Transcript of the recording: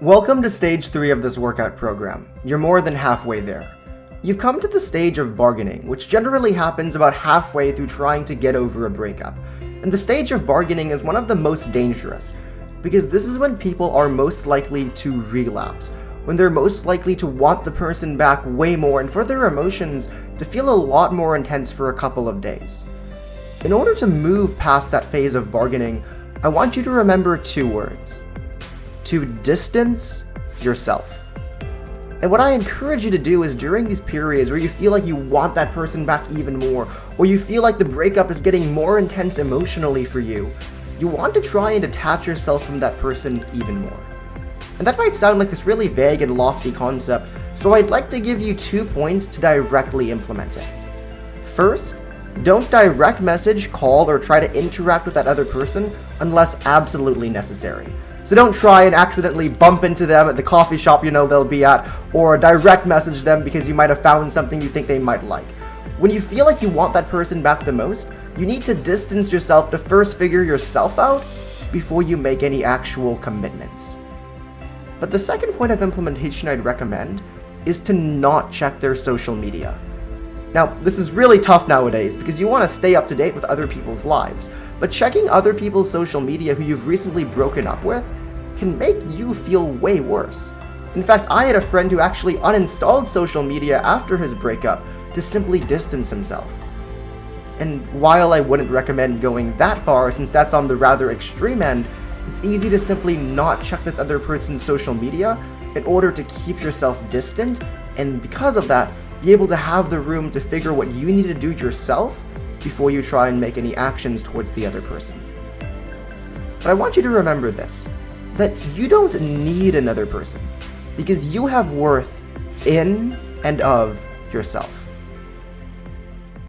Welcome to stage 3 of this workout program. You're more than halfway there. You've come to the stage of bargaining, which generally happens about halfway through trying to get over a breakup. And the stage of bargaining is one of the most dangerous, because this is when people are most likely to relapse, when they're most likely to want the person back way more and for their emotions to feel a lot more intense for a couple of days. In order to move past that phase of bargaining, I want you to remember 2 words. To distance yourself. And what I encourage you to do is during these periods where you feel like you want that person back even more, or you feel like the breakup is getting more intense emotionally for you, you want to try and detach yourself from that person even more. And that might sound like this really vague and lofty concept, so I'd like to give you 2 points to directly implement it. First, don't direct message, call, or try to interact with that other person unless absolutely necessary. So don't try and accidentally bump into them at the coffee shop you know they'll be at, or direct message them because you might have found something you think they might like. When you feel like you want that person back the most, you need to distance yourself to first figure yourself out before you make any actual commitments. But the second point of implementation I'd recommend is to not check their social media. Now, this is really tough nowadays because you want to stay up to date with other people's lives, but checking other people's social media who you've recently broken up with can make you feel way worse. In fact, I had a friend who actually uninstalled social media after his breakup to simply distance himself. And while I wouldn't recommend going that far since that's on the rather extreme end, it's easy to simply not check this other person's social media in order to keep yourself distant, and because of that, be able to have the room to figure what you need to do yourself before you try and make any actions towards the other person. But I want you to remember this, that you don't need another person, because you have worth in and of yourself.